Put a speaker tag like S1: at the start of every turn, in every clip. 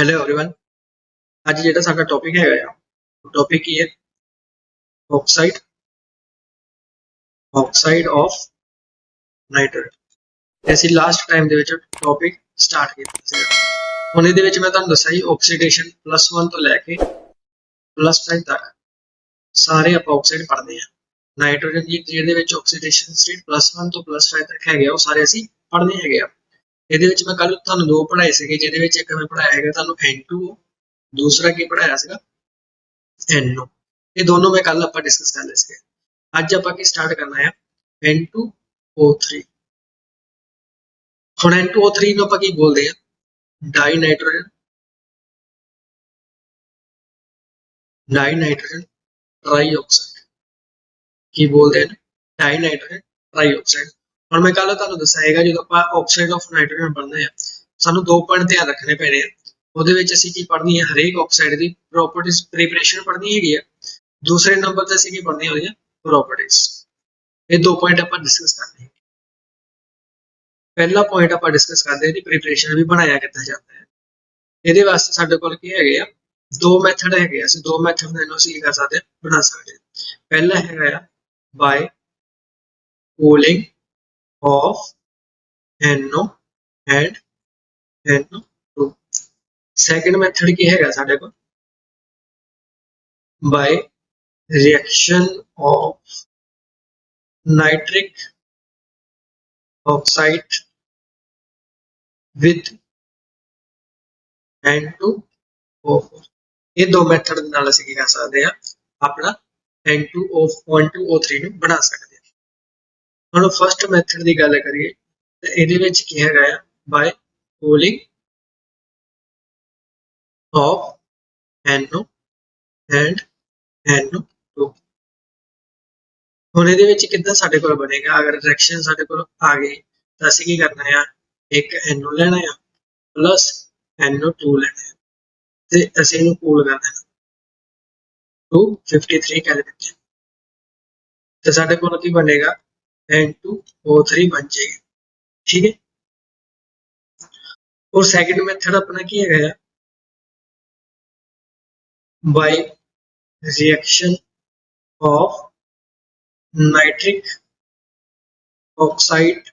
S1: Hello everyone. ਅੱਜ ਜਿਹੜਾ ਸਾਡਾ ਟੌਪਿਕ ਹੈਗਾ ਆ ਟੌਪਿਕ ਕੀ ਹੈ? Oxide of nitrogen. ਅਸੀਂ ਲਾਸਟ ਟਾਈਮ ਦੇ ਵਿੱਚ ਟੌਪਿਕ ਸਟਾਰਟ ਕੀਤਾ ਸੀ। ਹੁਣ ਇਹਦੇ ਵਿੱਚ ਮੈਂ ਤੁਹਾਨੂੰ ਦੱਸਿਆ ਜੀ ਆਕਸੀਡੇਸ਼ਨ +1 ਤੋਂ ਲੈ ਕੇ +5 ਤੱਕ ਸਾਰੇ ਆਪਾਂ ਆਕਸਾਈਡ ਪੜ੍ਹਦੇ ਆ। ਨਾਈਟ੍ਰੋਜਨ ਦੀ ਜਿਹਦੇ ਵਿੱਚ ਆਕਸੀਡੇਸ਼ਨ ਸਟੇਟ +1 ਤੋਂ +5 ਤੱਕ ਹੈਗੇ ਆ, ਉਹ ਸਾਰੇ ਅਸੀਂ ਪੜ੍ਹਨੇ ਹੈਗੇ ਆ। ਇਹਦੇ ਵਿੱਚ ਮੈਂ ਕੱਲ ਤੁਹਾਨੂੰ ਦੋ ਪੜ੍ਹਾਏ ਸੀਗੇ, ਜਿਹਦੇ ਵਿੱਚ ਇੱਕ ਮੈਂ ਪੜ੍ਹਾਇਆ ਹੈਗਾ ਤੁਹਾਨੂੰ N2O, ਦੂਸਰਾ ਕੀ ਪੜ੍ਹਾਇਆ ਸੀਗਾ NO। ਇਹ ਦੋਨੋਂ ਮੈਂ ਕੱਲ ਆਪਾਂ ਡਿਸਕਸ ਕਰ ਲਏ ਸੀਗੇ। ਅੱਜ ਆਪਾਂ ਕੀ ਸਟਾਰਟ ਕਰਨਾ ਹੈ N2O3। ਹੁਣ N2O3 ਨੂੰ ਆਪਾਂ ਕੀ ਬੋਲਦੇ ਆ? ਡਾਈ ਨਾਈਟ੍ਰੋਜਨ ਟ੍ਰਾਈਆਕਸਾਈਡ। ਕੀ ਬੋਲਦੇ ਹਨ? ਡਾਈ ਨਾਈਟ੍ਰੋਜਨ ਟ੍ਰਾਈਆਕਸਾਈਡ। ਹੁਣ ਮੈਂ ਕੱਲ ਤੁਹਾਨੂੰ ਦੱਸਿਆ ਹੈਗਾ ਜਦੋਂ ਆਪਾਂ ਆਕਸਾਈਡ ਆਫ ਨਾਈਟ੍ਰੋਜਨ ਪੜ੍ਹਦੇ ਆ, ਸਾਨੂੰ ਦੋ ਪੁਆਇੰਟ ਧਿਆਨ ਰੱਖਣੇ ਪੈਣੇ ਆ। ਉਹਦੇ ਵਿੱਚ ਅਸੀਂ ਕੀ ਪੜ੍ਹਨੀ ਹੈ? ਹਰੇਕ ਆਕਸਾਈਡ ਦੀ ਪ੍ਰੋਪਰਟੀਜ਼ ਪ੍ਰੀਪਰੇਸ਼ਨ ਪੜ੍ਹਨੀ ਹੈਗੀ ਆ। ਦੂਸਰੇ ਨੰਬਰ ਤੇ ਅਸੀਂ ਕੀ ਪੜ੍ਹਨੀ ਉਹਦੀਆਂ ਪ੍ਰੋਪਰਟੀਜ਼। ਇਹ ਦੋ ਪੁਆਇੰਟ ਆਪਾਂ ਡਿਸਕਸ ਕਰਨੇ। ਪਹਿਲਾ ਪੁਆਇੰਟ ਆਪਾਂ ਡਿਸਕਸ ਕਰਦੇ ਹਾਂ, ਇਹਦੀ ਪ੍ਰੀਪਰੇਸ਼ਨ ਵੀ ਬਣਾਇਆ ਕਿੱਦਾਂ ਜਾਂਦਾ ਹੈ। ਇਹਦੇ ਵਾਸਤੇ ਸਾਡੇ ਕੋਲ ਕੀ ਹੈਗੇ ਆ? ਦੋ ਮੈਥਡ ਹੈਗੇ ਆ। ਅਸੀਂ ਦੋ ਮੈਥਡ ਨਾਲ ਅਸੀਂ ਕੀ ਕਰ ਸਕਦੇ ਹਾਂ? ਬਣਾ ਸਕਦੇ ਹਾਂ। ਪਹਿਲਾ ਹੈਗਾ ਆ by cooling of NO and NO2। Second method ਕੀ ਹੈਗਾ ਸਾਡੇ ਕੋਲ? By reaction of nitric oxide with N2O4। ये दो मैथड ਦੇ ਨਾਲ ਅਸੀਂ ਕੀ ਕਰ ਸਕਦੇ ਆ? ਆਪਣਾ N2O3 ਨੂੰ ਬਣਾ ਸਕਦੇ ਆ। ਹੁਣ ਫਸਟ ਮੈਥਡ ਦੀ ਗੱਲ ਕਰੀਏ ਤੇ ਇਹਦੇ ਵਿੱਚ ਕੀ ਹੈਗਾ ਆ? By cooling of NO and NO2। ਹੁਣ ਇਹਦੇ ਵਿੱਚ ਕਿੱਦਾਂ ਸਾਡੇ ਕੋਲ ਬਣੇਗਾ? ਅਗਰ ਰਿਐਕਸ਼ਨ ਸਾਡੇ ਕੋਲ ਆ ਗਈ ਤਾਂ ਅਸੀਂ ਕੀ ਕਰਨਾ ਆ? ਇੱਕ NO ਲੈਣਾ ਆ ਪਲੱਸ NO2 ਲੈਣਾ ਆ ਤੇ ਅਸੀਂ ਇਹਨੂੰ ਕੂਲ ਕਰ ਦੇਣਾ 253 ਕੈਲਵਿਨ ਤੇ ਸਾਡੇ ਕੋਲ ਕੀ ਬਣੇਗਾ? N2O3 ਬਣ ਜਾਏਗਾ। ਠੀਕ ਹੈ। और सेकंड मेथड अपना की है by reaction of nitric oxide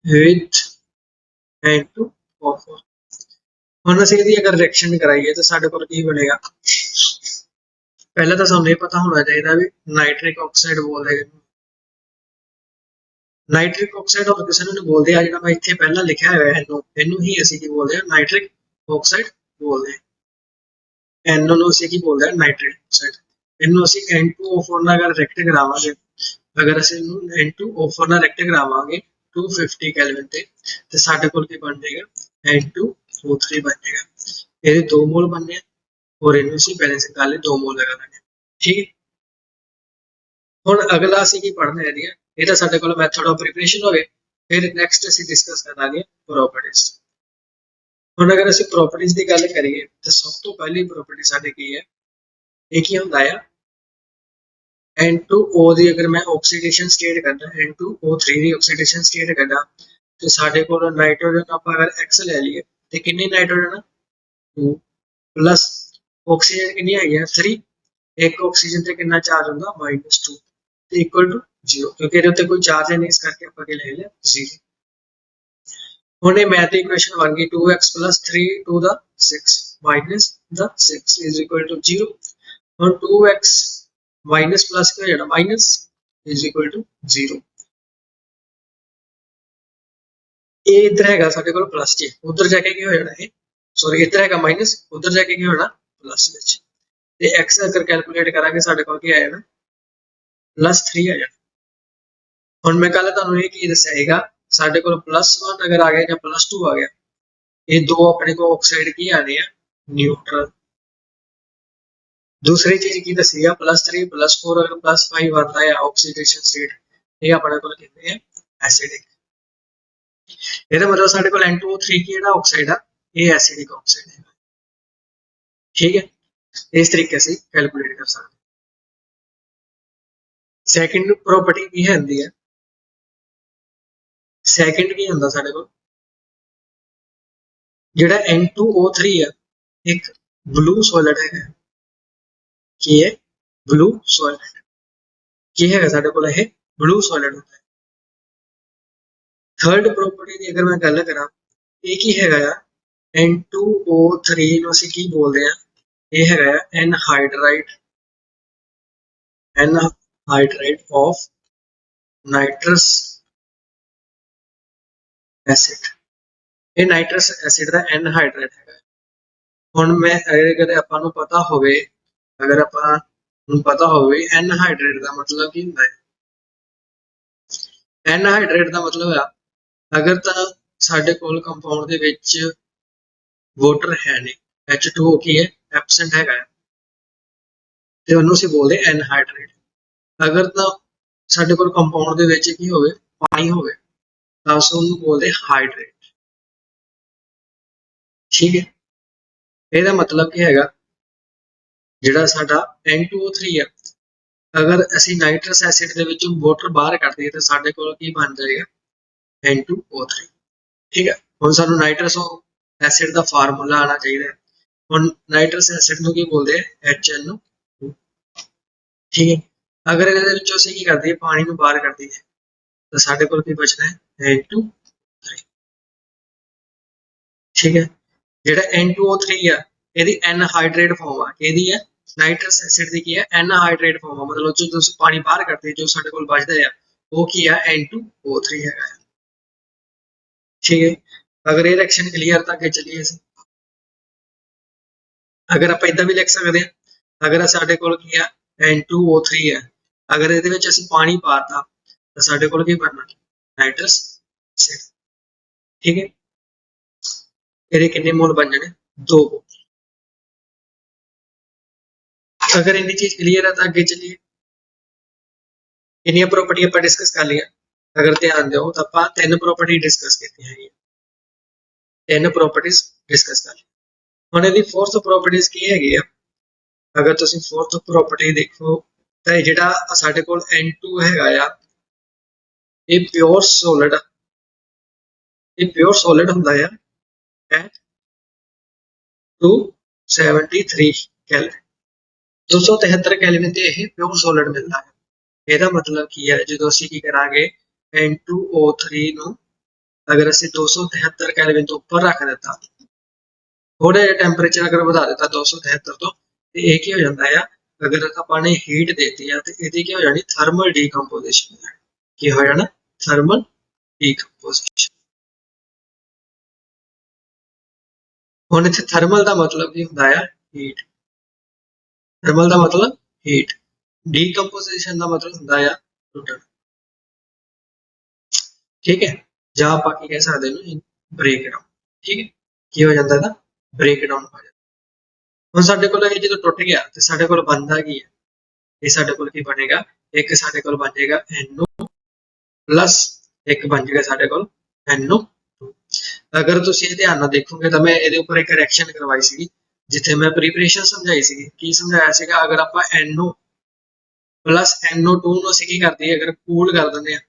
S1: with N2O4। ਹੁਣ ਅਸੀਂ ਇਹਦੀ ਅਗਰ ਰਿਐਕਸ਼ਨ ਕਰਾਈਏ ਤਾਂ ਸਾਡੇ ਕੋਲ ਕੀ ਬਣੇਗਾ? ਪਹਿਲਾਂ ਤਾਂ ਸਾਨੂੰ ਇਹ ਪਤਾ ਹੋਣਾ ਚਾਹੀਦਾ ਵੀ ਨਾਈਟ੍ਰਿਕ ਆਕਸਾਈਡ ਬੋਲਦੇ हैं। ਨਾਈਟ੍ਰਿਕ ਆਕਸਾਈਡ ਹੋਰ ਕਿਸੇ ਨੂੰ ਨਹੀਂ ਬੋਲਦੇ ਆ। ਜਿਹੜਾ ਮੈਂ ਇੱਥੇ ਪਹਿਲਾਂ ਲਿਖਿਆ ਹੋਇਆ ਹੈ ਇਹਨੂੰ ਹੀ ਅਸੀਂ ਕੀ ਬੋਲਦੇ ਹਾਂ? ਨਾਈਟ੍ਰਿਕ ਆਕਸਾਈਡ ਬੋਲਦੇ ਹਾਂ। NO ਨੂੰ ਅਸੀਂ ਕੀ ਬੋਲਦੇ ਹਾਂ? Nitric oxide. ਇਹਨੂੰ ਅਸੀਂ N2O4 ਨਾਲ ਅਗਰ ਰਿਐਕਟ ਕਰਾਵਾਂਗੇ, ਅਗਰ ਅਸੀਂ ਇਹਨੂੰ N2O4 ਨਾਲ ਰਿਐਕਟ ਕਰਾਵਾਂਗੇ 250 ਕੈਲਵਿਨ ਤੇ ਸਾਡੇ ਕੋਲ ਕੀ ਬਣ ਜਾਏਗਾ? N2O3 ਬਣ ਜਾਏਗਾ। ਇਹਦੇ ਦੋ ਮੋਲ ਬਣਨੇ ਆ और ਇਹਨੂੰ ਅਸੀਂ ਬੈਲੈਂਸ ਕਰ ਲਈ 2 ਮੋਲ ਲਗਾ ਦਾਂਗੇ। ਠੀਕ ਹੈ। ਹੁਣ ਅਗਲਾ ਅਸੀਂ ਕੀ ਪੜ੍ਹਨਾ ਹੈ? ਇਹ ਤਾਂ ਸਾਡੇ ਕੋਲ ਮੈਥਡ ਆਫ ਪ੍ਰੀਪਰੇਸ਼ਨ ਹੋ ਗਏ। ਫਿਰ ਨੈਕਸਟ ਅਸੀਂ ਡਿਸਕਸ ਕਰਾਂਗੇ ਪ੍ਰੋਪਰਟੀਜ਼। ਹੁਣ ਅਗਰ ਅਸੀਂ ਪ੍ਰੋਪਰਟੀਜ਼ ਦੀ ਗੱਲ ਕਰੀਏ ਤਾਂ ਸਭ ਤੋਂ ਪਹਿਲੀ ਪ੍ਰੋਪਰਟੀ ਸਾਡੀ ਕੀ ਹੈ? ਇਹ ਕੀ ਹੁੰਦਾ ਆ? N2O ਦੀ ਅਗਰ ਮੈਂ ਆਕਸੀਡੇਸ਼ਨ ਸਟੇਟ ਕਰਦਾ, N2O3 ਦੀ ਆਕਸੀਡੇਸ਼ਨ ਸਟੇਟ ਕਰਦਾ ਤੇ ਸਾਡੇ ਕੋਲ ਨਾਈਟ੍ਰੋਜਨ ਆਪਾਂ ਅਗਰ X ਲੈ ਲਈਏ ਤੇ ਕਿੰਨੇ ਨਾਈਟ੍ਰੋਜਨ? 2 ਪਲੱਸ ਆਕਸੀਜਨ ਕਿੰਨੀ ਹੈਗੀ ਆ? 3। ਇੱਕ ਆਕਸੀਜਨ ਤੇ ਕਿੰਨਾ ਚਾਰਜ ਹੁੰਦਾ? -2 ਤੇ ਇਕੁਅਲ ਟੂ 0, ਕਿਉਂਕਿ ਇਹਦੇ ਉੱਤੇ ਕੋਈ ਚਾਰਜ ਨਹੀਂ, ਇਸ ਕਰਕੇ ਆਪਾਂ ਕੀ ਲੈ ਲਿਆ? 0। ਹੁਣ ਇਹ ਮੈਥ ਦੀ ਇਕੁਏਸ਼ਨ ਬਣ ਗਈ 2x + 3 to the 6 minus the 6 is equal to 0। ਹੁਣ 2x ਮਾਈਨਸ ਪਲੱਸ ਕੀ ਹੋ ਜਾਣਾ? Minus is equal to 0। ਇਹ ਇੱਧਰ ਹੈਗਾ ਸਾਡੇ ਕੋਲ ਪਲੱਸ ਚ, ਉਧਰ ਜਾ ਕੇ ਕੀ ਹੋ ਜਾਣਾ? ਇਹ ਸੌਰੀ ਇੱਧਰ ਹੈਗਾ ਮਾਈਨਸ, ਉਧਰ ਜਾ ਕੇ ਕੀ ਹੋਣਾ? ਪਲੱਸ ਵਿੱਚ। ਤੇ x ਅਗਰ ਕੈਲਕੂਲੇਟ ਕਰਾਂਗੇ ਸਾਡੇ ਕੋਲ ਕੀ ਆ ਜਾਣਾ? +3 ਆ ਜਾਣਾ। ਹੁਣ ਮੈਂ ਕੱਲ ਤੁਹਾਨੂੰ ਇਹ ਕੀ ਦੱਸਿਆ ਹੈਗਾ? ਸਾਡੇ ਕੋਲ +1 ਅਗਰ ਆ ਗਿਆ ਜਾਂ +2 ਆ ਗਿਆ, ਇਹ ਦੋ ਆਪਣੇ ਕੋਲ ਆਕਸਾਈਡ ਕੀ ਆਣੇ ਆ? ਨਿਊਟਰਲ। दूसरी चीज की दसी है +3 +4 अगर +5 आता है ऑक्सीडेशन स्टेट, ये अपने को कहते हैं एसिडिक। ਇਹਦਾ ਮਤਲਬ ਸਾਡੇ ਕੋਲ N2O3 ਕੀ ਜਿਹੜਾ ਆਕਸਾਈਡ ਆ ਇਹ ਐਸਿਡਿਕ ਆਕਸਾਈਡ ਹੈ। ਠੀਕ ਹੈ। ਇਸ ਤਰੀਕੇ से कैलकुलेट कर सकते। सेकंड प्रॉपर्टी की ਹੁੰਦੀ ਹੈ? सेकंड की ਹੁੰਦਾ ਸਾਡੇ ਕੋਲ ਜਿਹੜਾ N2O3 ਹੈ ਇੱਕ ਬਲੂ ਸੋਲਿਡ ਹੈਗਾ। ਕੀ ਹੈ? Blue solid. ਕੀ ਹੈਗਾ ਸਾਡੇ ਕੋਲ? ਇਹ ਬਲੂ ਸੋਲਿਡ ਹੁੰਦਾ ਹੈ। ਥਰਡ ਪ੍ਰੋਪਰਟੀ ਦੀ ਅਗਰ ਮੈਂ ਗੱਲ ਕਰਾਂ, ਇਹ ਕੀ ਹੈਗਾ ਆ? N2O3 ਨੂੰ ਅਸੀਂ ਕੀ ਬੋਲਦੇ ਆ? ਇਹ ਹੈਗਾ ਐਨਹਾਈਡਰਾਈਡ, ਐਨਹਾਈਡਰਾਈਡ ਆਫ ਨਾਈਟਰਸ ਐਸਿਡ। ਇਹ ਨਾਈਟਰਸ ਐਸਿਡ ਦਾ ਐਨਹਾਈਡਰਾਈਡ ਹੈਗਾ। ਹੁਣ ਮੈਂ ਅਗਰ ਆਪਾਂ ਨੂੰ ਪਤਾ ਹੋਵੇ, ਅਗਰ ਆਪਾਂ ਨੂੰ ਪਤਾ ਹੋਵੇ ਐਨਹਾਈਡਰਾਈਡ ਦਾ ਮਤਲਬ ਕੀ ਹੁੰਦਾ ਹੈ? ਐਨਹਾਈਡਰਾਈਡ ਦਾ ਮਤਲਬ ਆ ਅਗਰ ਤਾਂ ਸਾਡੇ ਕੋਲ ਕੰਪਾਊਂਡ ਦੇ ਵਿੱਚ ਵਾਟਰ ਹੈ ਨਹੀਂ, H2O ਕੀ ਹੈ? ਐਬਸੈਂਟ ਹੈਗਾ ਹੈ, ਤੇ ਉਹਨੂੰ ਅਸੀਂ ਬੋਲਦੇ ਐਨਹਾਈਡਰਾਈਡ। ਅਗਰ ਤਾਂ ਸਾਡੇ ਕੋਲ ਕੰਪਾਊਂਡ ਦੇ ਵਿੱਚ ਕੀ ਹੋਵੇ? ਪਾਣੀ ਹੋਵੇ, ਤਾਂ ਅਸੀਂ ਉਹਨੂੰ ਬੋਲਦੇ ਹਾਈਡਰੇਟ। ਠੀਕ ਹੈ, ਇਹਦਾ ਮਤਲਬ ਕੀ ਹੈਗਾ? ਜਿਹੜਾ ਸਾਡਾ N2O3 ਆ, ਅਗਰ ਅਸੀਂ ਨਾਈਟਰਸ ਐਸਿਡ ਦੇ ਵਿੱਚੋਂ ਵਾਟਰ ਬਾਹਰ ਕੱਢ ਦਈਏ ਤਾਂ ਸਾਡੇ ਕੋਲ ਕੀ ਬਣ ਜਾਏਗਾ? N2O3। ਠੀਕ ਹੈ, ਹੁਣ ਸਾਨੂੰ ਨਾਈਟਰਸ ਐਸਿਡ ਦਾ ਫਾਰਮੂਲਾ ਆਉਣਾ ਚਾਹੀਦਾ ਹੈ। ਹੁਣ ਨਾਈਟਰਸ ਐਸਿਡ ਨੂੰ ਕੀ ਬੋਲਦੇ ਆ? HNO। ਠੀਕ ਹੈ, ਅਗਰ ਇਹਦੇ ਵਿੱਚੋਂ ਅਸੀਂ ਕੀ ਕਰਦੇ ਹਾਂ? ਪਾਣੀ ਨੂੰ ਬਾਹਰ ਕੱਢ ਦਈਏ ਤਾਂ ਸਾਡੇ ਕੋਲ ਕੀ ਬਚਣਾ ਹੈ? N2O3। ਠੀਕ ਹੈ, ਜਿਹੜਾ N2O3 ਆ ਇਹਦੀ ਐਨਹਾਈਡਰੇਟ ਫਾਰਮ ਆ। ਕਿਹਦੀ ਹੈ? ਨਾਈਟਰਸ ਐਸਿਡ ਦੀ ਕੀ ਹੈ? ਐਨਹਾਈਡਰੇਟ ਫਾਰਮ ਆ। ਮਤਲਬ ਜੋ ਤੁਸੀਂ ਪਾਣੀ ਬਾਹਰ ਕੱਢਦੇ ਜੋ ਸਾਡੇ ਕੋਲ ਬਚਦਾ ਆ ਉਹ ਕੀ ਆ? N2O3 ਹੈਗਾ। ਠੀਕ ਹੈ, ਅਗਰ ਇਹ ਰਿਐਕਸ਼ਨ ਕਲੀਅਰ ਤਾਂ ਅੱਗੇ ਚੱਲੀਏ ਅਸੀਂ। ਅਗਰ ਆਪਾਂ ਇਦਾਂ ਵੀ ਲਿਖ ਸਕਦੇ ਹਾਂ, ਅਗਰ ਸਾਡੇ ਕੋਲ ਕੀ ਆ? N2O3 ਹੈ, ਅਗਰ ਇਹਦੇ ਵਿੱਚ ਅਸੀਂ ਪਾਣੀ ਪਾਤਾ ਤਾਂ ਸਾਡੇ ਕੋਲ ਕੀ ਬਣਨਾ? ਨਾਈਟਰਸ ਐਸਿਡ। ਠੀਕ ਹੈ, ਇਹਦੇ ਕਿੰਨੇ ਮੋਲ ਬਣ ਜਾਣੇ? 2 ਮੋਲ। ਅਗਰ ਇੰਨੀ ਚੀਜ਼ ਕਲੀਅਰ ਹੈ ਤਾਂ ਅੱਗੇ ਚੱਲੀਏ। ਕਿੰਨੀਆਂ ਪ੍ਰੋਪਰਟੀ ਆਪਾਂ ਡਿਸਕਸ ਕਰ ਲਈਆਂ? ਅਗਰ ਧਿਆਨ ਦਿਓ ਤਾਂ ਆਪਾਂ 3 ਪ੍ਰੋਪਰਟੀ ਡਿਸਕਸ ਕੀਤੀਆਂ ਹੈਗੀਆਂ। 3 ਪ੍ਰੋਪਰਟੀਜ਼ ਡਿਸਕਸ ਕਰ ਲਈਆਂ। ਹੁਣ ਇਹਦੀ 4th ਪ੍ਰੋਪਰਟੀਜ਼ ਕੀ ਹੈਗੀ ਆ? ਅਗਰ ਤੁਸੀਂ 4th ਪ੍ਰੋਪਰਟੀ ਦੇਖੋ ਤਾਂ ਇਹ ਜਿਹੜਾ ਸਾਡੇ ਕੋਲ N2 ਹੈਗਾ ਆ, ਇਹ ਪਿਓਰ ਸੋਲਿਡ, ਇਹ ਪਿਓਰ ਸੋਲਿਡ ਹੁੰਦਾ ਆ at 273 ਕੈਲਵਿਨ। 273 ਕੈਲਵਿਨ ਤੇ ਇਹ ਪਿਓਰ ਸੋਲਿਡ ਮਿਲਦਾ ਹੈ। ਇਹਦਾ ਮਤਲਬ ਕੀ ਹੈ? ਜਦੋਂ ਅਸੀਂ ਕੀ ਕਰਾਂਗੇ N2O3 ਨੂੰ ਅਗਰ ਅਸੀਂ 273 ਕੈਲਵਿਨ ਤੋਂ ਉੱਪਰ ਰੱਖ ਦਿੱਤਾ, ਥੋੜਾ ਜਿਹਾ ਟੈਂਪਰੇਚਰ ਅਗਰ ਵਧਾ ਦਿੱਤਾ 273 ਤੋਂ, ਤੇ ਇਹ ਕੀ ਹੋ ਜਾਂਦਾ ਆ? ਅਗਰ ਆਪਾਂ ਨੇ ਹੀਟ ਦੇਤੀ ਆ ਤੇ ਇਹਦੀ ਕੀ ਹੋ ਜਾਣੀ? Thermal decomposition. ਕੀ ਹੋ ਜਾਣਾ? Thermal decomposition. ਹੁਣ ਇੱਥੇ ਥਰਮਲ ਦਾ ਮਤਲਬ ਕੀ ਹੁੰਦਾ ਆ? ਹੀਟ। ਥਰਮਲ ਦਾ ਮਤਲਬ ਹੀਟ, ਡੀਕੰਪੋਜੀਸ਼ਨ ਦਾ ਮਤਲਬ ਹੁੰਦਾ ਆ ਟੁੱਟਣਾ। ਠੀਕ ਹੈ, ਜਾਂ ਆਪਾਂ ਕੀ ਕਹਿ ਸਕਦੇ ਇਹਨੂੰ? ਬ੍ਰੇਕਡਾਊਨ। ਠੀਕ ਹੈ, ਕੀ ਹੋ ਜਾਂਦਾ ਇਹਦਾ? ਬ੍ਰੇਕਡਾਊਨ ਹੋ ਜਾਂਦਾ। ਹੁਣ ਸਾਡੇ ਕੋਲ ਇਹ ਜਦੋਂ ਟੁੱਟ ਗਿਆ ਤੇ ਸਾਡੇ ਕੋਲ ਬਣਦਾ ਕੀ ਹੈ? ਇਹ ਸਾਡੇ ਕੋਲ ਕੀ ਬਣੇਗਾ? ਇੱਕ ਸਾਡੇ ਕੋਲ ਬਣ ਜਾਏਗਾ NO ਪਲੱਸ, ਇੱਕ ਬਣ ਜਾਏਗਾ ਸਾਡੇ ਕੋਲ NO2। ਅਗਰ ਤੁਸੀਂ ਇਹ ਧਿਆਨ ਨਾਲ ਦੇਖੋਗੇ ਤਾਂ ਮੈਂ ਇਹਦੇ ਉੱਪਰ ਇੱਕ ਰਿਐਕਸ਼ਨ ਕਰਵਾਈ ਸੀਗੀ ਜਿੱਥੇ ਮੈਂ ਪ੍ਰੀਪਰੇਸ਼ਨ ਸਮਝਾਈ ਸੀਗੀ। ਕੀ ਸਮਝਾਇਆ ਸੀਗਾ? ਅਗਰ ਆਪਾਂ NO ਪਲੱਸ NO2 ਨੂੰ ਅਸੀਂ ਕੀ ਕਰਦੇ? ਅਗਰ ਕੂਲ ਕਰ ਦਿੰਦੇ ਆ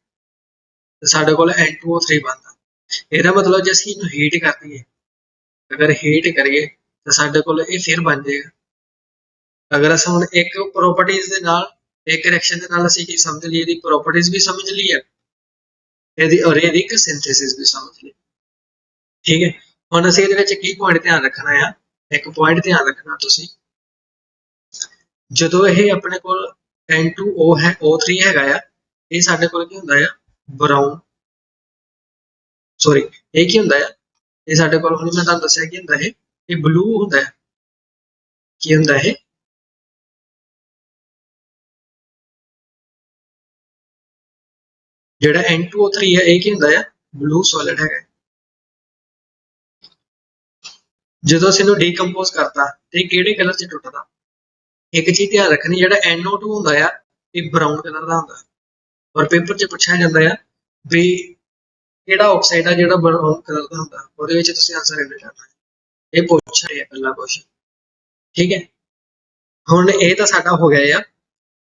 S1: ਤਾਂ ਸਾਡੇ ਕੋਲ N2O3 ਬਣਦਾ। ਇਹਦਾ ਮਤਲਬ ਜੇ ਅਸੀਂ ਇਹਨੂੰ ਹੀਟ ਕਰ ਦਈਏ, ਅਗਰ ਹੀਟ ਕਰੀਏ ਤਾਂ ਸਾਡੇ ਕੋਲ ਇਹ ਫਿਰ ਬਣ ਜਾਏਗਾ। ਅਗਰ ਅਸੀਂ ਹੁਣ ਇੱਕ ਪ੍ਰੋਪਰਟੀਜ਼ ਦੇ ਨਾਲ, ਇੱਕ ਰਿਐਕਸ਼ਨ ਦੇ ਨਾਲ ਅਸੀਂ ਕੀ ਸਮਝ ਲਈ? ਇਹਦੀ ਪ੍ਰੋਪਰਟੀਜ਼ ਵੀ ਸਮਝ ਲਈ ਹੈ, ਇਹਦੀ ਔਰ ਇਹਦੀ ਇੱਕ ਸਿੰਥੇਸਿਸ ਵੀ ਸਮਝ ਲਈ। ਠੀਕ ਹੈ, ਹੁਣ ਅਸੀਂ ਇਹਦੇ ਵਿੱਚ ਕੀ ਪੁਆਇੰਟ ਧਿਆਨ ਰੱਖਣਾ ਆ? ਇੱਕ ਪੁਆਇੰਟ ਧਿਆਨ ਰੱਖਣਾ ਤੁਸੀਂ, ਜਦੋਂ ਇਹ ਆਪਣੇ ਕੋਲ N2O ਹੈ, O3 ਹੈਗਾ ਆ, ਇਹ ਸਾਡੇ ਕੋਲ ਕੀ ਹੁੰਦਾ ਆ? ਬਰਾਊਨ, ਸੌਰੀ ਇਹ ਕੀ ਹੁੰਦਾ ਆ? ਇਹ ਸਾਡੇ ਕੋਲ ਹੁਣ ਮੈਂ ਤੁਹਾਨੂੰ ਦੱਸਿਆ ਕੀ ਹੁੰਦਾ ਇਹ ਬਲੂ ਹੁੰਦਾ ਹੈ। ਕੀ ਹੁੰਦਾ ਇਹ? ਜਿਹੜਾ N2O3 ਹੈ ਇਹ ਕੀ ਹੁੰਦਾ ਆ? ਬਲੂ ਸੋਲਿਡ ਹੈਗਾ। ਜਦੋਂ ਅਸੀਂ ਇਹਨੂੰ ਡੀਕੰਪੋਜ਼ ਕਰਤਾ ਤੇ ਕਿਹੜੇ ਕਲਰ 'ਚ ਟੁੱਟਦਾ? ਇੱਕ ਚੀਜ਼ ਧਿਆਨ ਰੱਖਣੀ, ਜਿਹੜਾ NO2 ਹੁੰਦਾ ਆ ਇਹ ਬਰਾਊਨ ਕਲਰ ਦਾ ਹੁੰਦਾ, ਔਰ ਪੇਪਰ 'ਚ ਪੁੱਛਿਆ ਜਾਂਦਾ ਆ ਵੀ ਕਿਹੜਾ ਆਕਸਾਈਡ ਆ ਜਿਹੜਾ ਬਰਾਊਨ ਕਲਰ ਦਾ ਹੁੰਦਾ, ਉਹਦੇ ਵਿੱਚ ਤੁਸੀਂ ਆਨਸਰ ਇੰਨਾ ਕਰਨਾ ਹੈ। ਇਹ ਪੁੱਛ ਰਿਹਾ ਪਹਿਲਾ ਕੁਐਸਚਨ। ਠੀਕ ਹੈ, ਹੁਣ ਇਹ ਤਾਂ ਸਾਡਾ ਹੋ ਗਿਆ ਆ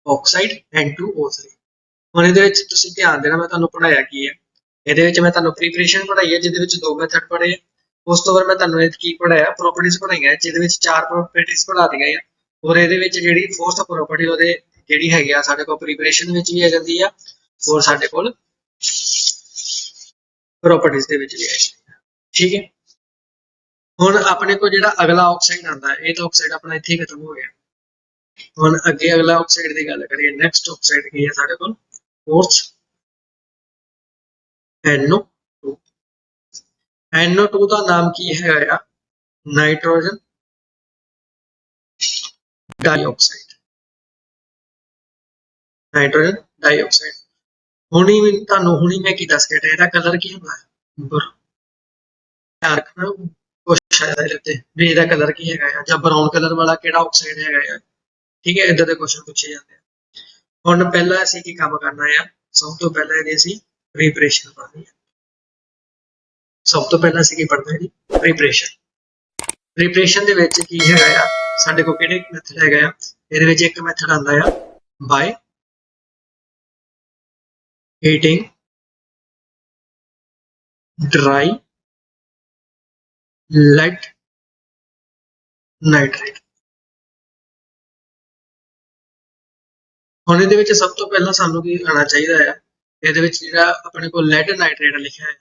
S1: ਆਕਸਾਈਡ N2O3। ਹੁਣ ਇਹਦੇ ਵਿੱਚ ਤੁਸੀਂ ਧਿਆਨ ਦੇਣਾ, ਮੈਂ ਤੁਹਾਨੂੰ ਪੜਾਇਆ ਕੀ ਹੈ। ਇਹਦੇ ਵਿੱਚ ਮੈਂ ਤੁਹਾਨੂੰ ਪ੍ਰੀਪਰੇਸ਼ਨ ਪੜਾਈ ਹੈ ਜਿਹਦੇ ਵਿੱਚ 2 ਮੈਥਡ ਪੜ੍ਹੇ, ਉਸ ਤੋਂ ਬਾਅਦ ਮੈਂ ਤੁਹਾਨੂੰ ਇਹ ਕੀ ਪੜਾਇਆ, ਪ੍ਰੋਪਰਟੀਜ਼ ਪੜਾਈਆਂ, ਜਿਹਦੇ ਵਿੱਚ 4 ਪ੍ਰੋਪਰਟੀਜ਼ ਪੜਾ ਦਿੱਤੀਆਂ ਆ। ਔਰ ਇਹਦੇ ਵਿੱਚ ਜਿਹੜੀ ਫੋਰਥ ਪ੍ਰੋਪਰਟੀ ਉਹਦੇ ਜਿਹੜੀ ਹੈਗੀ ਆ ਸਾਡੇ ਕੋਲ ਪ੍ਰੀਪਰੇਸ਼ਨ ਵਿੱਚ ਵੀ ਆ ਜਾਂਦੀ ਆ, ਔਰ ਸਾਡੇ ਕੋਲ ਪ੍ਰੋਪਰਟੀਜ਼ ਦੇ ਵਿੱਚ ਵੀ ਆ ਜਾਂਦੀ ਆ। ਠੀਕ ਹੈ, ਹੁਣ ਆਪਣੇ ਕੋਲ ਜਿਹੜਾ ਅਗਲਾ ਆਕਸਾਈਡ ਆਂਦਾ, ਇਹ ਤਾਂ ਆਕਸਾਈਡ ਆਪਣਾ ਇੱਥੇ ਹੀ ਖਤਮ ਹੋ ਗਿਆ। ਹੁਣ ਅੱਗੇ ਅਗਲਾ ਆਕਸਾਈਡ ਦੀ ਗੱਲ ਕਰੀਏ, ਨੈਕਸਟ ਆਕਸਾਈਡ ਕੀ ਹੈ ਸਾਡੇ ਕੋਲ, ਫੋਰਥ NO2। NO2 ਦਾ ਨਾਮ ਕੀ ਹੈਗਾ ਆ, ਨਾਈਟ੍ਰੋਜਨ डाइऑक्साइड। नाइट्रोजन डाइऑक्साइड हुणी तुहानू हुणी मैं की दस के हटाया, कलर की होंदा है ध्यान रखना कुछ भी इहदा कलर की हैगा है, जां ब्राउन कलर वाला किहड़ा ऑक्साइड हैगा है। ठीक है, इदां दे क्वेश्चन पूछे जाते हैं। हुण पहला असीं की काम करना है, सब तो पहले इहदी असीं प्रीपरेशन पढ़नी है। सब तो पहला असीं की पढ़ना है जी प्रीपरेशन। प्रीपरेशन दे विच की हैगा आ, साडे कोल किहड़े मैथड हैगा आ, इहदे विच एक मैथड आंदा आ by heating dry lead nitrate. हुण इहदे विच सब तो पहला सानू की आना चाहिए है, इहदे विच जिहड़ा अपने कोल लेड नाइट्रेट लिखिया है,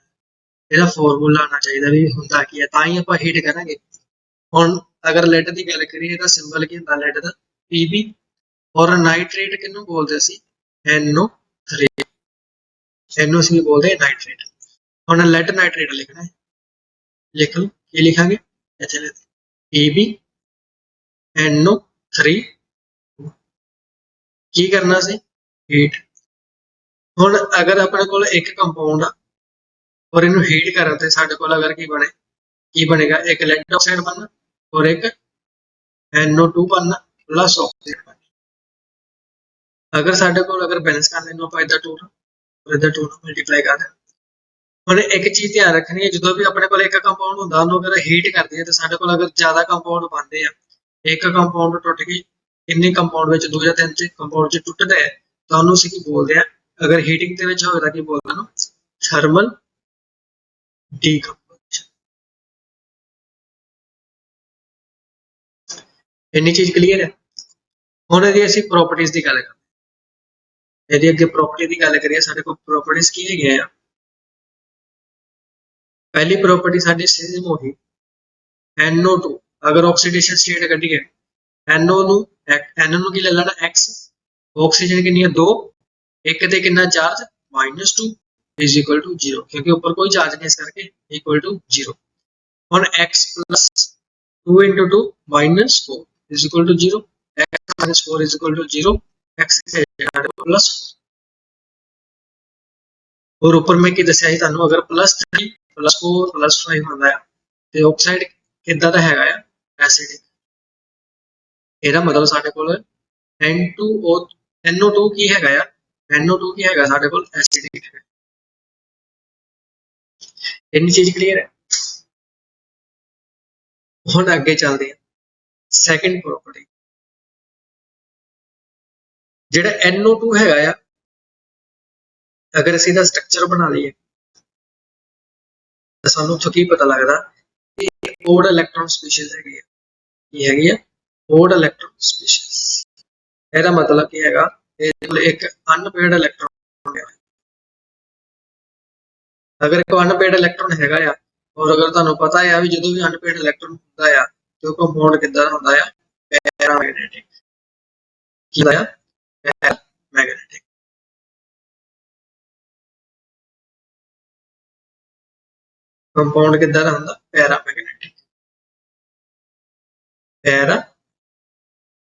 S1: इहदा फॉर्मूला आना चाहिए भी हुंदा की है, तां ही आपां हीट करांगे। हुण अगर लेड की गल करिए, इहदा सिंबल की हुंदा लेड दा Pb, और नाइट्रेट किहनूं बोलदे सी NO3, इहनूं असीं बोलदे नाइट्रेट। हुण लेड नाइट्रेट लिखना है, लिख लो की लिखांगे इत्थे लिख Pb NO3 की करना सी हीट। हुण अगर अपने कोल एक कंपाउंड आ और इनू हीट करा तो साडे कोल अगर की बनेगा, एक लेड ऑक्साइड बनना और एक NO2 बनना प्लस ऑक्सीजन बनना। अगर साडे कोल अगर बैलेंस कर लेना आप इधर 2 और इधर 2 मल्टीप्लाई कर देना। हुण एक चीज ध्यान रखनी है, जो भी अपने कोल एक कंपाउंड हुंदा उहनूं अगर हीट करदे तो साडे कोल अगर ज्यादा कंपाउंड बनदे आ, एक कंपाउंड टुट गई, इन्ने कंपाउंड विच 2 या 3 कंपाउंड च टुटदा है, तो उहनूं असीं की बोलदे आ, अगर हीटिंग दे विच होवे तां की बोलदे उहनूं थर्मल डीकंपोजिशन। इन्नी चीज क्लीयर है। हुण इहदी असीं प्रॉपर्टीज की गल करते, इहदी अगे प्रॉपर्टी की गल करिए, साडे कोल प्रॉपर्टीज की हैगियां आ। पहली प्रॉपर्टी साडी सेम होगी NO2, अगर ऑक्सीडेशन स्टेट कढीए NO नूं की ले लेना X, ऑक्सीजन कितनी है 2, एक ते कितना चार्ज -2 इज इक्वल टू 0, क्योंकि ऊपर कोई चार्ज नहीं, इस करके इक्वल टू 0। हुण X plus 2 into 2 -4 is equal to 0, X minus 4 is equal to 0, X plus, और ऊपर मैं की दस्या ही तुहानूं, अगर +3 +4 +5 होंदा है तो ऑक्साइड किद्दां दा हैगा है, एसिडिक। ਇਹਦਾ मतलब ਸਾਡੇ ਕੋਲ NO2 ਕੀ ਹੈਗਾ ਆ, NO2 ਕੀ ਹੈਗਾ ਸਾਡੇ ਕੋਲ ਐਸਿਡਿਕ ਹੈ। ਇੰਨੀ ਚੀਜ਼ ਕਲੀਅਰ ਹੈ। ਹੁਣ ਅੱਗੇ ਚੱਲਦੇ ਹਾਂ, ਸੈਕੰਡ ਪ੍ਰੋਪਰਟੀ ਜਿਹੜਾ NO2 ਹੈਗਾ ਆ, अगर ਅਸੀਂ ਦਾ ਸਟਰਕਚਰ ਬਣਾ ਲਈਏ ਤਾਂ ਸਾਨੂੰ ਉੱਥੋਂ ਕੀ ਪਤਾ ਲੱਗਦਾ ਕਿ ਓਡ ਇਲੈਕਟ੍ਰੋਨ ਸਪੀਸੀਜ਼ ਹੈਗੀ ਆ, ਕੀ ਹੈਗੀ ਆ ਓਡ ਇਲੈਕਟ੍ਰੋਨ ਸਪੀਸੀਜ਼। ਇਹਦਾ मतलब ਕੀ ਹੈਗਾ, एक अनपेयर्ड इलेक्ट्रॉन है, अगर एक अनपेयर्ड इलेक्ट्रॉन हैगा आ, और अगर तुहानूं पता है भी जो भी अनपेयर्ड इलेक्ट्रॉन होंदा है तो कंपाउंड किद्दां दा होंदा है, पैरामैग्नेटिक। की होंदा है पैरामैग्नेटिक। कंपाउंड किद्दां दा होंदा पैरामैग्नेटिक। पैरा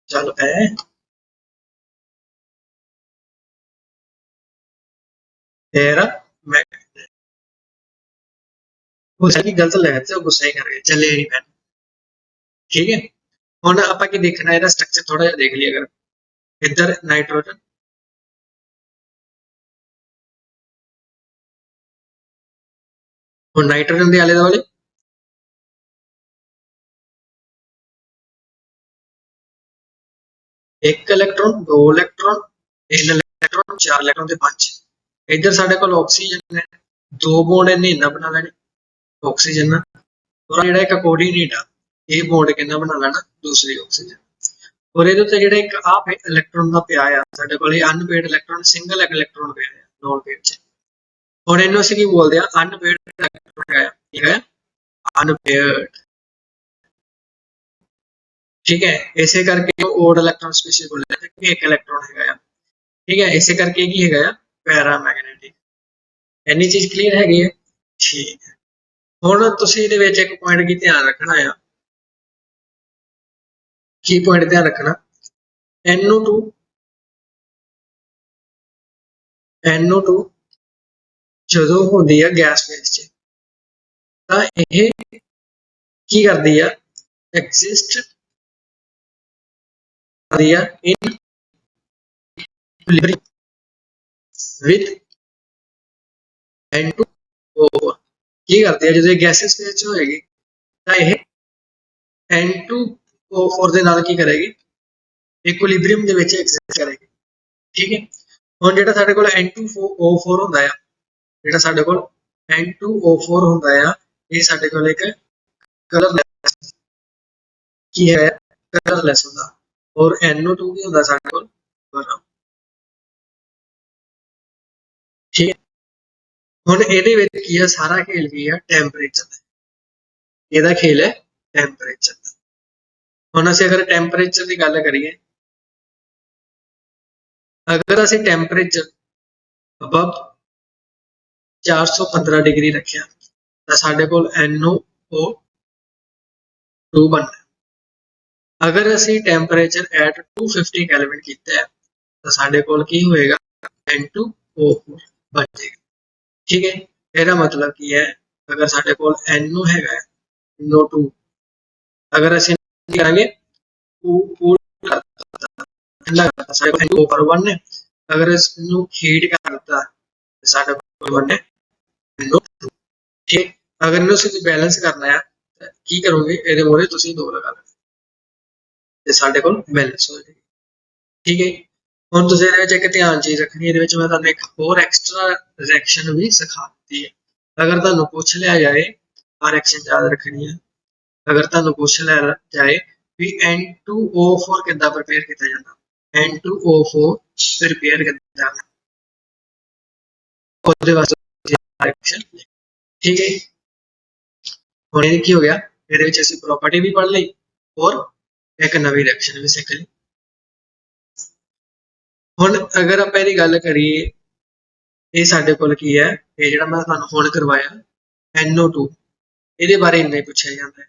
S1: चल पै पैरामैग्नेटिक। उसकी गलत लगा तो गुस्सा ही कर गए, चले नहीं पैन। ठीक है, हुण आपां की देखना है, स्ट्रक्चर थोड़ा जिहा देख लिया। अगर इधर नाइट्रोजन, हुण नाइट्रोजन के आले दुआले एक इलेक्ट्रॉन, 2 इलेक्ट्रॉन, 3 इलेक्ट्रॉन, 4 इलेक्ट्रॉन ते 5। इधर साडे कोल ऑक्सीजन है, 2 बॉन्ड इन्हें इन्ना बना लेने ऑक्सीजन ना, और ਜਿਹੜਾ ਇੱਕ ਕੋਆਰਡੀਨੇਟ ਆ ਇਹ ਬੌਂਡ ਕਿੰਨਾ ਬਣਾ ਲੈਣਾ ਦੂਸਰੀ ਆਕਸੀਜਨ ਔਰ ਇਹਦੇ ਉੱਤੇ ਜਿਹੜਾ ਇੱਕ ਆ ਇਲੈਕਟ੍ਰੋਨ ਦਾ ਪਿਆ ਆ ਸਾਡੇ ਕੋਲ ਇਹ ਅਨਪੇਅਰਡ ਇਲੈਕਟ੍ਰੋਨ ਸਿੰਗਲ ਇਲੈਕਟ੍ਰੋਨ ਪਿਆ ਆ ਨੋਨ ਪੇਅਰ ਚ ਹੁਣ ਇਹਨੂੰ ਅਸੀਂ ਕੀ ਬੋਲਦੇ ਆ ਅਨਪੇਅਰਡ ਇਲੈਕਟ੍ਰੋਨ ਹੈ ਠੀਕ ਹੈ ਅਨਪੇਅਰਡ ठीक है इसे करके ओड इलेक्ट्रॉन स्पीशीज बोलते हैं कि एक इलेक्ट्रॉन है ठीक है इसे करके की है पैरामैग्नेटिक इन्नी चीज क्लीयर हैगी है ठीक है हुण तुसीं इहदे विच एक पॉइंट की ध्यान रखना है की पॉइंट ध्यान रखना NO2 ਜਦੋਂ ਹੁੰਦੀ ਹੈ ਗੈਸ ਫੇਜ਼ ਚ ਤਾਂ ਇਹ ਕੀ ਕਰਦੀ ਆ exist in equilibrium with N2O4 ਕੀ ਕਰਦੀ ਹੈ ਜਦੋਂ ਇਹ ਗੈਸਿਸ ਫੇਜ਼ ਚ ਹੋਏਗੀ ਤਾਂ ਇਹ N2O4 ਦੇ ਨਾਲ ਕੀ ਕਰੇਗੀ ਇਕੁਇਲਿਬਰੀਅਮ ਦੇ ਵਿੱਚ ਐਗਜ਼ਿਸਟ ਕਰੇਗੀ ਠੀਕ ਹੈ ਹੁਣ ਜਿਹੜਾ ਸਾਡੇ ਕੋਲ N2O4 ਹੁੰਦਾ ਆ ਜਿਹੜਾ ਸਾਡੇ ਕੋਲ N2O4 ਹੁੰਦਾ ਆ ਇਹ ਸਾਡੇ ਕੋਲ ਇੱਕ ਕਲਰਲੈਸ ਕੀ ਹੈ ਕਲਰਲੈਸ ਹੁੰਦਾ और NO2 भी होता सारे कोल ठीक है हुण इहदे विच की है सारा खेल की है टैंपरेचर दा इहदा खेल है टैंपरेचर दा हुण असीं अगर टैंपरेचर की गल करिए अगर असीं टैंपरेचर अबव 415 डिग्री रखिया तां साडे कोल NO2 बनना अगर असी टैंपरेचर एट 250 कैलविन किया है तो साडे कोल की होएगा N2O4 बन जाएगा ठीक है ਇਹਦਾ मतलब की है अगर साडे कोल NO हैगा NO2 अगर असी करांगे ठंडा करता साडे कोल N2O4 बनने अगर इसनु हीट करता साडे कोल बनने NO2 ठीक अगर इन्हू तुसीं बैलेंस करना है की करोगे ਇਹਦੇ ਮੋਰੇ तुसीं 2 लगा लो ਤੇ ਸਾਡੇ ਕੋਲ ਬੈਲੈਂਸ ਹੋ ਜਾਏਗੀ ਠੀਕ ਹੈ ਹੁਣ ਤੁਸੀਂ ਇਹਦੇ ਵਿੱਚ ਇੱਕ ਧਿਆਨ ਚੀਜ਼ ਰੱਖਣੀ ਇਹਦੇ ਵਿੱਚ ਮੈਂ ਤੁਹਾਨੂੰ ਇੱਕ ਹੋਰ ਐਕਸਟਰਾ ਰਿਐਕਸ਼ਨ ਵੀ ਸਿਖਾ ਦਿੱਤੀ ਹੈ ਅਗਰ ਤੁਹਾਨੂੰ ਪੁੱਛ ਲਿਆ ਜਾਏ ਆ ਰਿਐਕਸ਼ਨ ਯਾਦ ਰੱਖਣੀ ਹੈ ਅਗਰ ਤੁਹਾਨੂੰ ਪੁੱਛ ਲਿਆ ਜਾਏ ਵੀ N2O4 ਕਿੱਦਾਂ ਪ੍ਰਪੇਅਰ ਕੀਤਾ ਜਾਂਦਾ N2O4 ਪ੍ਰਪੇਅਰ ਕਿੱਦਾਂ ਉਹਦੇ ਵਾਸਤੇ ਰਿਐਕਸ਼ਨ ਠੀਕ ਹੈ ਹੁਣ ਇਹ ਕੀ ਹੋ ਗਿਆ ਇਹਦੇ ਵਿੱਚ ਅਸੀਂ ਪ੍ਰੋਪਰਟੀ ਵੀ ਪੜ੍ਹ ਲਈ ਔਰ एक नवी रिएक्शन भी सीख ली हुण अगर आप इहदी गल करिए ये साडे कोल की है ये जिहड़ा मैं तुहानूं हुण करवाया NO2 इहदे बारे इन्ना ही पूछा जाता है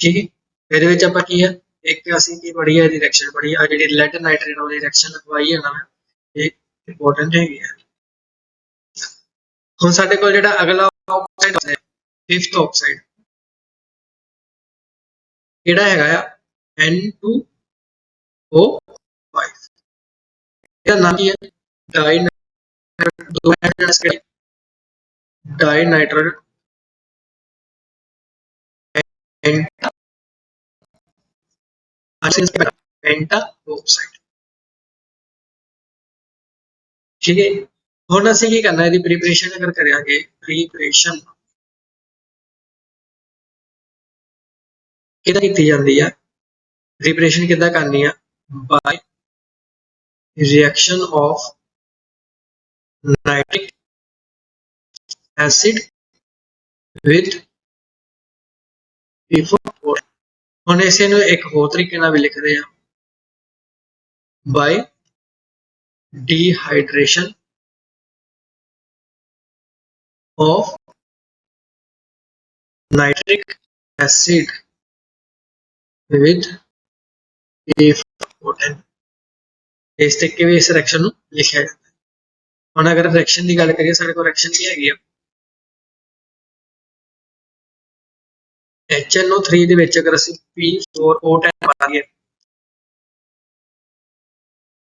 S1: ठीक है इहदे विच आपां की है एक असीं की पढ़ी है रिएक्शन पढ़ी आ जिहड़ी लेड नाइट्रेट वाली रिएक्शन लिखवाई है ना ये इंपोर्टेंट हैगी है हुण साडे कोल जिहड़ा अगला ऑक्साइड है फिफ्थ ऑक्साइड किहड़ा हैगा आ N2O5 इसका नाम क्या है डाइनाइट्रोजन पेंटाऑक्साइड ठीक है हुण असीं की करना है प्रिपरेशन अगर करांगे प्रिपरेशन किदां कीती जांदी है प्रिपरेशन कितना करनी है by reaction of nitric acid with P4 हम इसे एक होर तरीके भी लिखते हैं bye dehydration of nitric acid with P4 इस तरीके भी इस रिएक्शन लिखा जाता है हम अगर रिएक्शन की गल करिए साडे कोल रिएक्शन की हैगी HNO3 दे विच अगर असीं P4O10 पाईए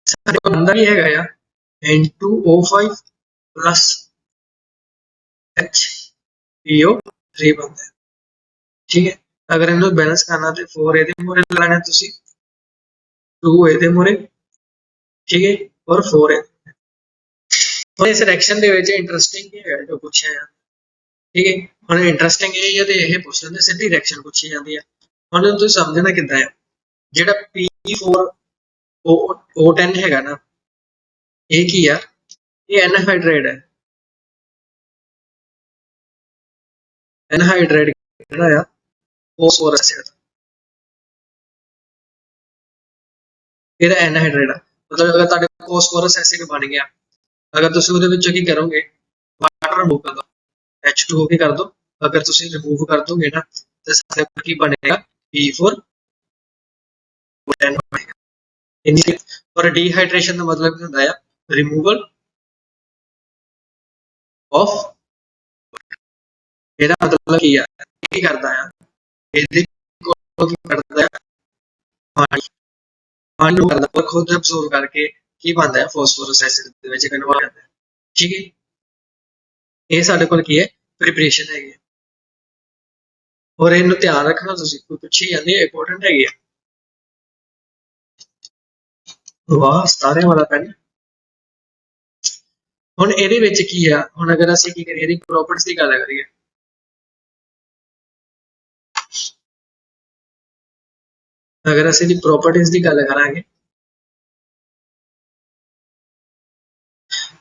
S1: साडे कोल बनदा ही हैगा आ N2O5 प्लस HPO3 बनदा है ठीक है अगर इन्हू बैलेंस करना तो 4 ਇਹਦੇ ਮੂਹਰੇ ਲਾਣਾ ਤੁਸੀਂ 2 ਇਹਦੇ ਮੂਹਰੇ ठीक है और 4 है और इस रिएक्शन ਦੇ ਵਿੱਚ ਇੰਟਰਸਟਿੰਗ ਕੀ ਹੈ ਜੋ ਪੁੱਛਿਆ ਹੈ ठीक है ਹੁਣ ਇੰਟਰਸਟਿੰਗ ਇਹ ਹੈ ਤੇ ਇਹ ਪੁੱਛ ਲੈਂਦੇ ਸਿੱਧੀ ਰਿਐਕਸ਼ਨ ਪੁੱਛੀ ਜਾਂਦੀ ਹੈ ਹੁਣ ਤੁਸੀਂ ਸਮਝਣਾ ਕਿੱਦਾਂ ਹੈ ਜਿਹੜਾ P4 O10 ਹੈਗਾ ਨਾ ਇਹ ਕੀ ਆ ਇਹ ਐਨਹਾਈਡਰਾਈਡ ਹੈ ਐਨਹਾਈਡਰਾਈਡ ਜਿਹੜਾ ਆ ਫੋਸਫੋਰਸ ਐਸਿਡ ਇਹਦਾ ਐਨਹਾਈਡਰਾਈਡ ਆ ਮਤਲਬ ਅਗਰ ਤੁਹਾਡੇ ਫੋਸਫੋਰਸ ਐਸਿਡ ਬਣ ਗਿਆ ਅਗਰ ਤੁਸੀਂ ਉਹਦੇ ਵਿੱਚੋਂ ਕੀ ਕਰੋਗੇ ਵਾਟਰ ਰਿਮੂਵ ਕਰ ਦੋ H2O ਕੀ ਕਰ ਦੋ ਅਗਰ ਤੁਸੀਂ ਰਿਮੂਵ ਕਰ ਦੋਗੇ ਨਾ ਤੇ ਸਾਡੇ ਕੋਲ ਕੀ ਬਣੇਗਾ P4 O10 ਬਣੇਗਾ ਇੰਨੀ ਔਰ ਡੀਹਾਈਡਰੇਸ਼ਨ ਦਾ ਮਤਲਬ ਕੀ ਹੁੰਦਾ ਆ ਰਿਮੂਵਲ ਆਫ ਇਹਦਾ ਮਤਲਬ ਕੀ ਆ ਕੀ ਕਰਦਾ ਆ ਇਹਦੇ ਕੋਲ ਕੀ ਕਰਦਾ ਹੈ ਪਾਣੀ ਪਾਣੀ ਨੂੰ ਕਰਦਾ ਪਰ ਖੁਦ ਐਬਜ਼ੋਰਬ ਕਰਕੇ ਕੀ ਬਣਦਾ ਹੈ ਫਾਸਫੋਰਸ ਐਸਿਡ ਦੇ ਵਿੱਚ ਕਨਵਰਟ ਹੁੰਦਾ ਹੈ ਠੀਕ ਹੈ ਇਹ ਸਾਡੇ ਕੋਲ ਕੀ ਹੈ ਪ੍ਰੀਪਰੇਸ਼ਨ ਹੈਗੀ ਔਰ ਇਹਨੂੰ ਧਿਆਨ ਰੱਖਣਾ ਤੁਸੀਂ ਕੋਈ ਪੁੱਛੀ ਜਾਂਦੀ ਹੈ ਇੰਪੋਰਟੈਂਟ ਹੈਗੀ ਹੈ ਵਾਹ ਸਾਰੇ ਵਾਲਾ ਪੈਨ ਹੁਣ ਇਹਦੇ ਵਿੱਚ ਕੀ ਆ ਹੁਣ ਅਗਰ ਅਸੀਂ ਕੀ ਕਰੀਏ ਇਹਦੀ ਪ੍ਰੋਪਰਟੀਜ਼ ਦੀ ਗੱਲ ਕਰੀਏ ਅਗਰ ਅਸੀਂ ਦੀ ਪ੍ਰੋਪਰਟੀਜ਼ ਦੀ ਗੱਲ ਕਰਾਂਗੇ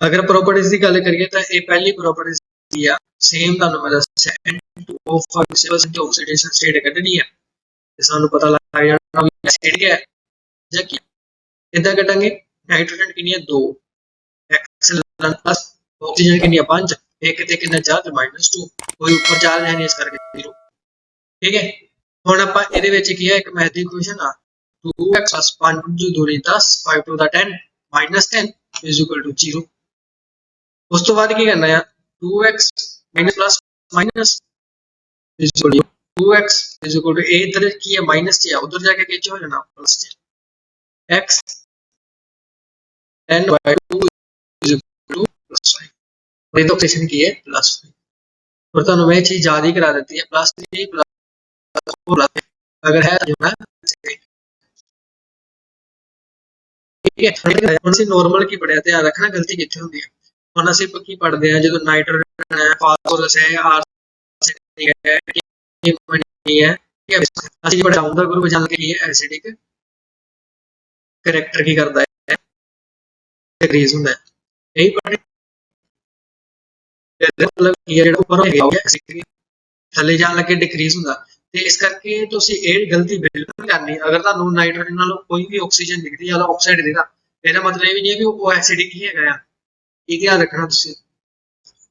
S1: अगर प्रॉपर्टीज की गल करिए तो ये पहली प्रॉपर्टीज की आ सेम ਤੁਹਾਨੂੰ ਮੈਂ ਦੱਸਿਆ N2O5 ऑक्सीडेशन स्टेट ਕੱਢਣੀ ਹੈ ਤੇ ਸਾਨੂੰ ਪਤਾ ਲੱਗ ਜਾਣਾ ਵੀ ਐਸਿਡ ਕੀ ਹੈ ਜਾਂ ਕੀ ਇਦਾਂ ਕੱਢਾਂਗੇ ਨਾਈਟ੍ਰੋਜਨ ਕਿੰਨੀ ਹੈ 2 ਐਕਸਲਨ ਪਲੱਸ ਆਕਸੀਜਨ ਕਿੰਨੀ ਹੈ 5 ਇੱਕ ਤੇ ਕਿੰਨਾ ਚਾਰਜ -2 ਕੋਈ ਉੱਪਰ ਚਾਰਜ ਹੈ ਨਹੀਂ ਇਸ ਕਰਕੇ 0 ਠੀਕ ਹੈ ਹੁਣ ਆਪਾਂ ਇਹਦੇ ਵਿੱਚ ਕੀ ਹੈ ਇੱਕ ਮੈਥ ਦੀ ਇਕੁਏਸ਼ਨ ਆ 2x 5 ਦੂਰੀ 10 5 to the 10 -10 is equal to 0 ਉਸ ਤੋਂ ਬਾਅਦ ਕੀ ਕਰਨਾ ਹੈ 2x plus minus is equal to 2x is equal to a इधर की है माइनस से उधर जाके क्या हो जाना प्लस से x 10/2 is equal to plus 5 और ये तो इक्वेशन की है प्लस 5 और तो मैं चीज याद ही करा देती है प्लस 3 प्लस 4 अगर है जो है ठीक है ਹੁਣ ਅਸੀਂ ਨਾਰਮਲ ਕੀ ਪੜਿਆ ਧਿਆਨ ਰੱਖਣਾ ਗਲਤੀ ਕਿੱਥੇ ਹੁੰਦੀ ਹੈ ਹੁਣ ਅਸੀਂ ਕੀ ਪੜਦੇ ਆ ਜਦੋਂ ਨਾਈਟ੍ਰੋਜਨ ਹੈ ਫਾਸਫੋਰਸ ਹੈ ਆਰਸੈਨਿਕ ਹੈ ਐਮੋਨੀਆ ਹੈ ਠੀਕ ਹੈ ਅਸੀਂ ਪੜਾਉਂ ਦਾ ਗਰੁੱਪ ਜਾਣ ਕੇ ਇਹ ਐਸਿਡਿਕ ਕਰੈਕਟਰ ਕੀ ਕਰਦਾ ਹੈ ਡਿਕਰੀਜ਼ ਹੁੰਦਾ ਹੈ ਇਹੀ ਪੜ੍ਹੇ ਮਤਲਬ ਇਹ ਜਿਹੜਾ ਉੱਪਰ ਹੋ ਗਿਆ ਥੱਲੇ ਜਾਣ ਲੱਗੇ ਡਿਕਰੀਜ਼ ਹੁੰਦਾ ਤੇ ਇਸ ਕਰਕੇ ਤੁਸੀਂ ਇਹ ਗਲਤੀ ਬਿਲਕੁਲ ਕਰਨੀ ਅਗਰ ਤੁਹਾਨੂੰ ਨਾਈਟ੍ਰੋਜਨ ਨਾਲ ਕੋਈ ਵੀ ਆਕਸੀਜਨ ਦਿਖਦੀ ਜਾਂ ਆਕਸਾਈਡ ਦਿਖਦਾ ਇਹਦਾ ਮਤਲਬ ਇਹ ਵੀ ਨਹੀਂ ਹੈ ਕਿ ਉਹ ਐਸਿਡਿਕ ਹੀ ਹੈਗਾ ਆ ਇਹ ਧਿਆਨ ਰੱਖਣਾ ਤੁਸੀਂ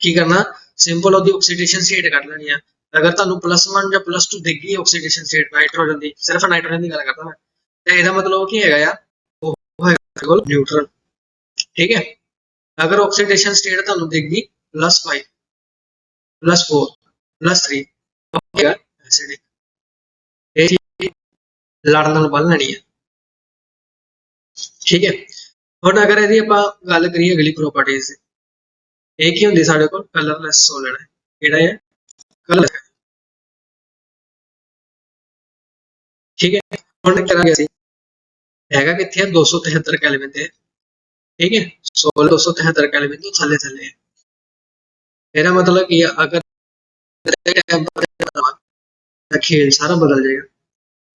S1: ਕੀ ਕਰਨਾ ਸਿੰਪਲ ਉਹਦੀ ਆਕਸੀਡੇਸ਼ਨ ਸਟੇਟ ਕੱਢ ਲੈਣੀ ਆ ਅਗਰ ਤੁਹਾਨੂੰ +1 ਜਾਂ +2 ਦਿਖ ਗਈ ਆਕਸੀਡੇਸ਼ਨ ਸਟੇਟ ਨਾਈਟ੍ਰੋਜਨ ਦੀ ਸਿਰਫ ਨਾਈਟ੍ਰੋਜਨ ਦੀ ਗੱਲ ਕਰਦਾ ਮੈਂ ਤੇ ਇਹਦਾ ਮਤਲਬ ਕੀ ਹੈਗਾ ਆ ਉਹ ਹੈਗਾ ਕੋਲ ਨਿਊਟਰਲ ਠੀਕ ਹੈ ਅਗਰ ਆਕਸੀਡੇਸ਼ਨ ਸਟੇਟ ਤੁਹਾਨੂੰ ਦਿਖ ਗਈ +5 +4 +3 ਹੋਏਗਾ ਐਸਿਡਿਕ ਇਹ ਲੜਨ ਨਾਲ ਬੰਨ ਲੈਣੀ ਹੈ ਠੀਕ ਹੈ ਹੁਣ ਅਗਰ ਇਹਦੀ ਆਪਾਂ ਗੱਲ ਕਰੀਏ ਅਗਲੀ ਪ੍ਰੋਪਰਟੀਜ਼ ਦੀ ਇਹ ਕੀ ਹੁੰਦੀ ਸਾਡੇ ਕੋਲ ਕਲਰਲੈਸ ਸੋਲਿਡ ਹੈ ਕਿਹੜਾ ਹੈ ਕਲਰ ਠੀਕ ਹੈ ਹੁਣ ਕਰਾਂਗੇ ਅਸੀਂ ਹੈਗਾ ਕਿੱਥੇ ਹੈ 273 ਕੈਲਵਿਨ ਤੇ ठीक है 273 केल्विन तो थले थले है मेरा मतलब कि अगर खेल सारा बदल जाएगा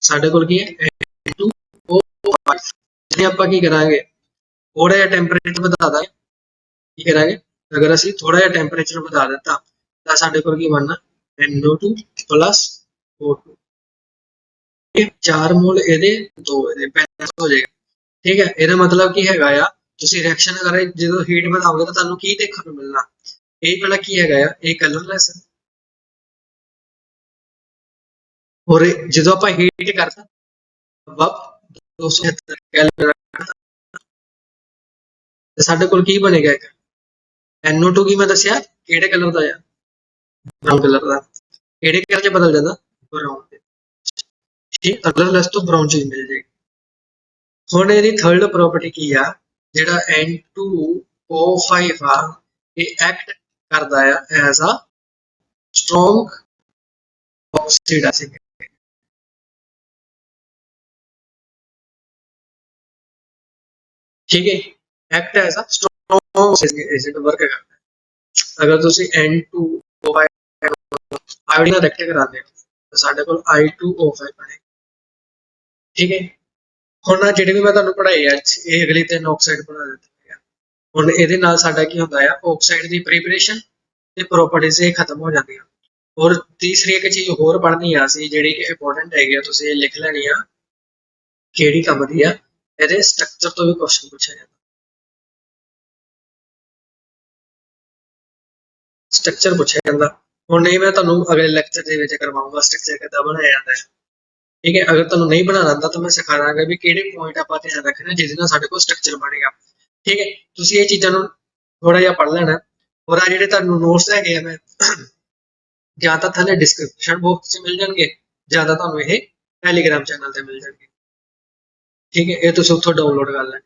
S1: साडे कोल की है N2O5 ਜੇ ਆਪਾਂ ਕੀ ਕਰਾਂਗੇ ਥੋੜਾ ਜਿਹਾ ਟੈਂਪਰੇਚਰ ਵਧਾ ਦਾਂਗੇ ਕੀ ਕਰਾਂਗੇ ਅਗਰ ਅਸੀਂ ਥੋੜਾ ਜਿਹਾ ਟੈਂਪਰੇਚਰ ਵਧਾ ਦਿੱਤਾ ਤਾਂ ਸਾਡੇ ਕੋਲ ਕੀ ਬਣਨਾ NO2 O2 ਇਹ 4 ਮੋਲ ਇਹਦੇ 2 ਇਹਦੇ ਬੈਲੈਂਸ ਹੋ ਜਾਏਗਾ ਠੀਕ ਹੈ ਇਹਦਾ ਮਤਲਬ ਕੀ ਹੈਗਾ ਆ ਤੁਸੀਂ ਰਿਐਕਸ਼ਨ ਕਰ ਜਦੋਂ ਹੀਟ ਵਧਾਓਗੇ ਤਾਂ ਤੁਹਾਨੂੰ ਕੀ ਦੇਖਣ ਨੂੰ ਮਿਲਣਾ ਇਹ ਪਹਿਲਾਂ ਕੀ ਹੈਗਾ ਆ ਇਹ ਕਲਰਲੈਸ ਔਰ ਜਦੋਂ ਆਪਾਂ ਹੀਟ ਕਰਤਾ ਵਪ 270 ਕੈਲਵਿਨ ਤੇ ਸਾਡੇ ਕੋਲ ਕੀ ਬਣੇਗਾ ਇੱਕ NO2 ਕੀ ਮੈਂ ਦੱਸਿਆ ਕਿਹੜੇ ਕਲਰ ਦਾ ਆ ਬ੍ਰਾਊਨ ਕਲਰ ਦਾ ਕਿਹੜੇ ਕਲਰ 'ਚ ਬਦਲ ਜਾਂਦਾ ਬ੍ਰਾਊਨ ਤੇ ਠੀਕ ਕਲਰਲੈਸ ਤੋਂ ਬ੍ਰਾਊਨ ਚੇਂਜ ਮਿਲ ਜਾਏਗੀ ਹੁਣ ਇਹਦੀ ਥਰਡ ਪ੍ਰੋਪਰਟੀ ਕੀ ਆ ਜਿਹੜਾ N2O5 ਆ ਇਹ ਐਕਟ ਕਰਦਾ ਆ ਐਜ਼ ਅ ਸਟਰੋਂਗ ਆਕਸੀਡਾਈਜ਼ਿੰਗ ਠੀਕ ਹੈ act as a strong oxidising agent work ਕਰਦਾ ਅਗਰ ਤੁਸੀਂ N2O5 ਆਇਓਡੀਨ ਰਿਐਕਟ ਕਰਾਉਂਦੇ ਤਾਂ ਸਾਡੇ ਕੋਲ I2O5 ਬਣੇ। ਠੀਕ ਹੈ, ਹੁਣ ਆ ਜਿਹੜੇ ਵੀ ਮੈਂ ਤੁਹਾਨੂੰ ਪੜ੍ਹਾਈ ਆ ਇਹ ਅਗਲੀ 3 ਆਕਸਾਈਡ ਬਣਾ ਦਿੱਤੇ ਆ। ਹੁਣ ਇਹਦੇ ਨਾਲ ਸਾਡਾ ਕੀ ਹੁੰਦਾ ਆ, ਆਕਸਾਈਡ ਦੀ ਪ੍ਰੀਪਰੇਸ਼ਨ ਤੇ ਪ੍ਰੋਪਰਟੀਜ਼ ਇਹ ਖਤਮ ਹੋ ਜਾਂਦੀਆਂ। ਔਰ ਤੀਸਰੀ ਇੱਕ ਚੀਜ਼ ਹੋਰ ਪੜ੍ਹਨੀ ਆ ਸੀ ਜਿਹੜੀ ਕਿ ਇੰਪੋਰਟੈਂਟ ਹੈਗੀ ਆ, ਤੁਸੀਂ ਇਹ ਲਿਖ ਲੈਣੀ ਆ ਕਿਹੜੀ ਕੰਮ ਦੀ ਆ, ਇਹਦੇ ਸਟਰਕਚਰ ਤੋਂ ਵੀ ਕੁਐਸਚਨ ਪੁੱਛਿਆ ਜਾਂਦਾ। ਸਟਰਕਚਰ ਪੁੱਛਿਆ ਜਾਂਦਾ। ਹੁਣ ਇਹ ਮੈਂ ਤੁਹਾਨੂੰ ਅਗਲੇ ਲੈਕਚਰ ਦੇ ਵਿੱਚ ਕਰਵਾਉਂਗਾ ਸਟਰਕਚਰ ਕਿੱਦਾਂ ਬਣਾਇਆ ਜਾਂਦਾ ਹੈ। ਠੀਕ ਹੈ, ਅਗਰ ਤੁਹਾਨੂੰ ਨਹੀਂ ਬਣਾਉਣਾ ਆਉਂਦਾ ਤਾਂ ਮੈਂ ਸਿਖਾ ਦਾਂਗਾ ਵੀ ਕਿਹੜੇ ਪੁਆਇੰਟ ਆਪਾਂ ਧਿਆਨ ਰੱਖਣਾ ਜਿਹਦੇ ਨਾਲ ਸਾਡੇ ਕੋਲ ਸਟਰਕਚਰ ਬਣੇਗਾ। ਠੀਕ ਹੈ, ਤੁਸੀਂ ਇਹ ਚੀਜ਼ਾਂ ਨੂੰ ਥੋੜਾ ਜਿਹਾ ਪੜ੍ਹ ਲੈਣਾ। ਔਰ ਆ ਜਿਹੜੇ ਤੁਹਾਨੂੰ ਨੋਟਸ ਹੈਗੇ ਆ ਮੈਂ ਜਾਂ ਤਾਂ ਥੱਲੇ ਡਿਸਕ੍ਰਿਪਸ਼ਨ ਬਾਕਸ 'ਚ ਮਿਲ ਜਾਣਗੇ ਜਾਂ ਤਾਂ ਤੁਹਾਨੂੰ ਇਹ ਟੈਲੀਗ੍ਰਾਮ ਚੈਨਲ ਤੇ ਮਿਲ ਜਾਣਗੇ। ਠੀਕ ਹੈ, ਇਹ ਤੁਸੀਂ ਉੱਥੋਂ ਡਾਊਨਲੋਡ ਕਰ ਲੈਣਾ।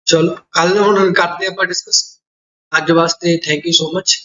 S1: ਚਲੋ ਕੱਲ ਹੁਣ ਕਰਦੇ ਆਪਾਂ ਡਿਸਕਸ। ਅੱਜ ਵਾਸਤੇ ਥੈਂਕ ਯੂ ਸੋ ਮਚ।